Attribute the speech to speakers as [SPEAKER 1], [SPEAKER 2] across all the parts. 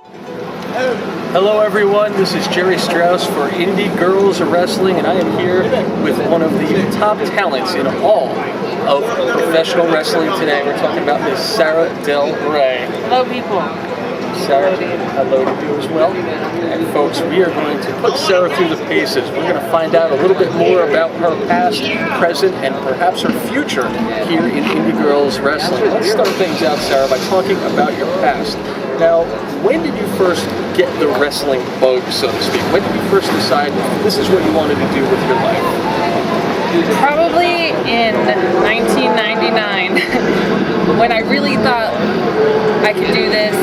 [SPEAKER 1] Hello everyone, this is Gerry Strauss for IndyGurlz Wrestling, and I am here with one of the top talents in all of professional wrestling today. We're talking about Miss Sara Del Rey.
[SPEAKER 2] Hello people.
[SPEAKER 1] Sara, hello to you as well. And folks, we are going to put Sara through the paces. We're going to find out a little bit more about her past, present, and perhaps her future here in IndyGurlz Wrestling. Let's start things out, Sara, by talking about your past. Now, when did you first get the wrestling bug, so to speak? When did you first decide this is what you wanted to do with your life?
[SPEAKER 2] Probably in 1999, when I really thought I could do this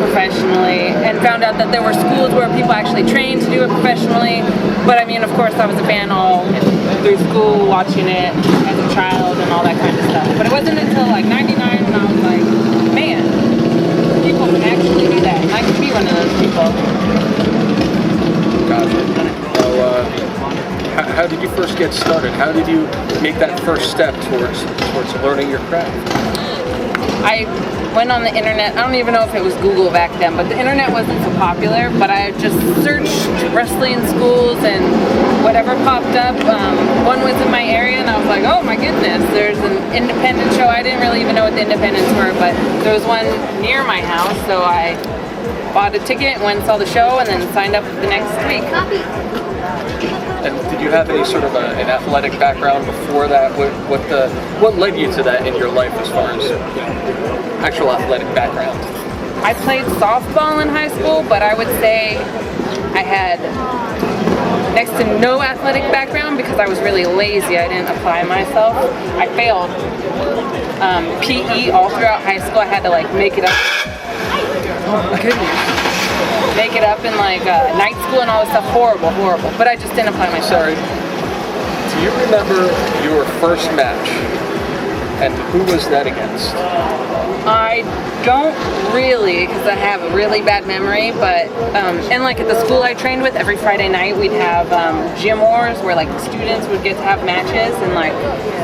[SPEAKER 2] professionally, and found out that there were schools where people actually trained to do it professionally. But I mean, of course, I was a fan all through school, watching it as a child and all that kind of stuff. But it wasn't until like 99 when I was like, man, people can actually do that. I could be one of those people.
[SPEAKER 1] Gotcha. How did you first get started? How did you make that first step towards learning your craft?
[SPEAKER 2] I went on the internet. I don't even know if it was Google back then, but the internet wasn't so popular. But I just searched wrestling schools and whatever popped up. One was in my area, and I was like, oh my goodness, there's an independent show. I didn't really even know what the independents were, but there was one near my house, so I bought a ticket, went and saw the show, and then signed up the next week.
[SPEAKER 1] And did you have any sort of an athletic background before that? What led you to that in your life as far as actual athletic background?
[SPEAKER 2] I played softball in high school, but I would say I had next to no athletic background because I was really lazy. I didn't apply myself. I failed PE all throughout high school. I had to like make it up. Oh my goodness. Make it up in like night school and all this stuff. Horrible. But I just didn't apply myself.
[SPEAKER 1] Sorry. Do you remember your first match? And who was that against?
[SPEAKER 2] I don't really, because I have a really bad memory, but, and like at the school I trained with, every Friday night we'd have gym wars where like the students would get to have matches, and like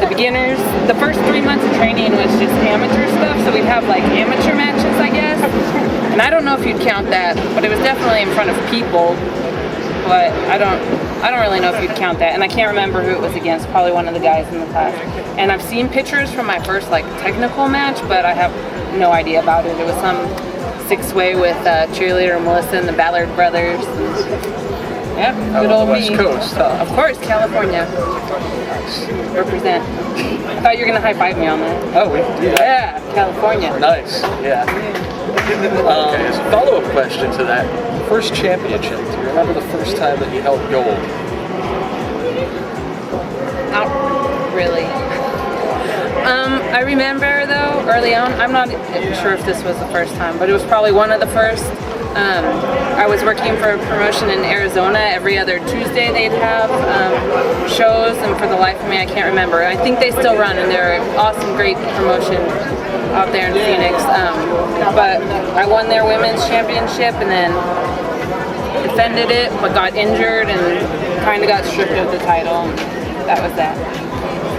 [SPEAKER 2] the beginners, the first 3 months of training was just amateur stuff, so we'd have like amateur matches, I guess. And I don't know if you'd count that, but it was definitely in front of people, but I don't really know if you'd count that, and I can't remember who it was against, probably one of the guys in the class. And I've seen pictures from my first like technical match, but I have no idea about it. It was some six-way with cheerleader Melissa and the Ballard brothers. Yep, good old
[SPEAKER 1] West
[SPEAKER 2] me.
[SPEAKER 1] Coast, huh?
[SPEAKER 2] Of course, California. Represent. I thought you were gonna high-five me on that.
[SPEAKER 1] Oh, we can do that.
[SPEAKER 2] Yeah, California.
[SPEAKER 1] Nice, yeah. Okay, as a follow-up question to that, first championship, do you remember the first time that you held gold?
[SPEAKER 2] Not really. I remember though, early on, I'm not sure if this was the first time, but it was probably one of the first. I was working for a promotion in Arizona. Every other Tuesday they'd have shows, and for the life of me I can't remember. I think they still run, and they're an awesome, great promotion out there in Phoenix. But I won their women's championship and then defended it, but got injured and kind of got stripped of the title. That was that.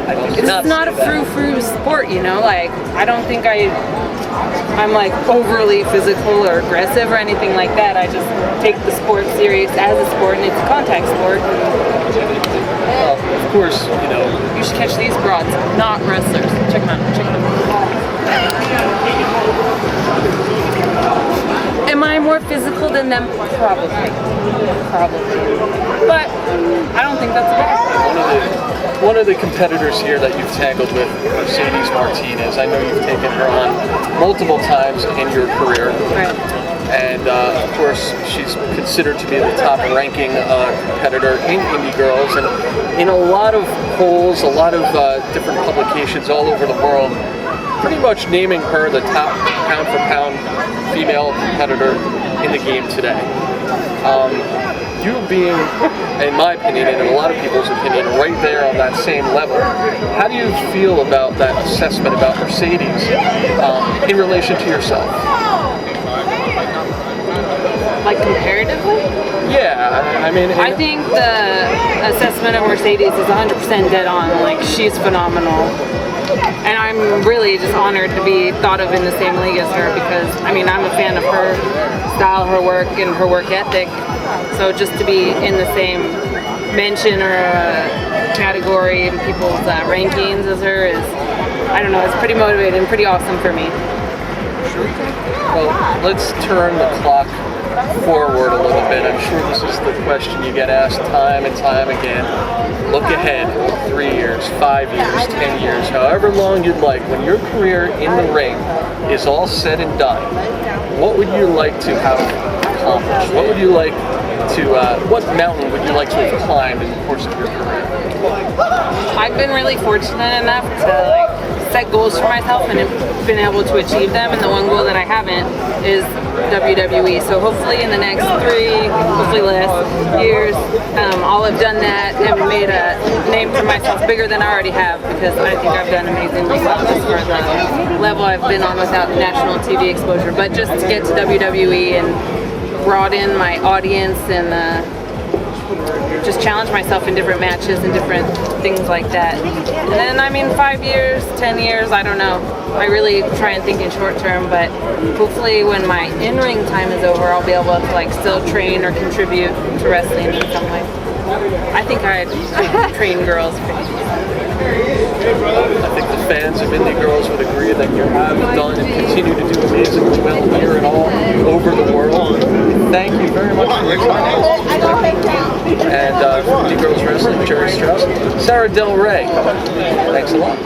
[SPEAKER 2] It's not a frou-frou sport, you know, like I don't think I'm like overly physical or aggressive or anything like that. I just take the sport serious as a sport, and it's a contact sport.
[SPEAKER 1] Well, of course, you know.
[SPEAKER 2] You should catch these broads, not wrestlers. Check them out, check them out. Am I more physical than them? Probably. But I don't think that's bad.
[SPEAKER 1] One of the competitors here that you've tackled with, Mercedes Martinez, I know you've taken her on multiple times in your career.
[SPEAKER 2] Right.
[SPEAKER 1] And of course, she's considered to be the top-ranking competitor in IndyGurlz, and in a lot of polls, a lot of different publications all over the world, pretty much naming her the top pound-for-pound female competitor in the game today. You being, in my opinion, and in a lot of people's opinion, right there on that same level, how do you feel about that assessment about Mercedes in relation to yourself?
[SPEAKER 2] Like comparatively?
[SPEAKER 1] Yeah, I mean...
[SPEAKER 2] I think the assessment of Mercedes is 100% dead on. Like, she's phenomenal. And I'm really just honored to be thought of in the same league as her because, I mean, I'm a fan of her style, her work, and her work ethic. So just to be in the same mention or category in people's rankings as her is, I don't know, it's pretty motivating, pretty awesome for me.
[SPEAKER 1] Well, let's turn the clock forward a little bit. I'm sure this is the question you get asked time and time again. Look ahead, 3 years, 5 years, 10 years, however long you'd like. When your career in the ring is all said and done, what would you like to have accomplished? What would you like to, what mountain would you like to have climbed in the course of your career?
[SPEAKER 2] I've been really fortunate enough to set goals for myself and have been able to achieve them, and the one goal that I haven't is WWE. So hopefully in the next 3, hopefully less years, I'll have done that and made a name for myself bigger than I already have, because I think I've done amazingly well just for the level I've been on without national TV exposure. But just to get to WWE and broaden my audience and just challenge myself in different matches and different things like that. And then, I mean, 5 years, 10 years, I don't know. I really try and think in short term, but hopefully when my in-ring time is over, I'll be able to still train or contribute to wrestling in some way. I think I'd train girls.
[SPEAKER 1] I think the fans of IndyGurlz would agree that you have done and continue to do amazingly well here and all over the world. Thank you very much for your time. And for IndyGurlz Wrestling, Gerry Strauss, Sara Del Rey. Thanks a lot.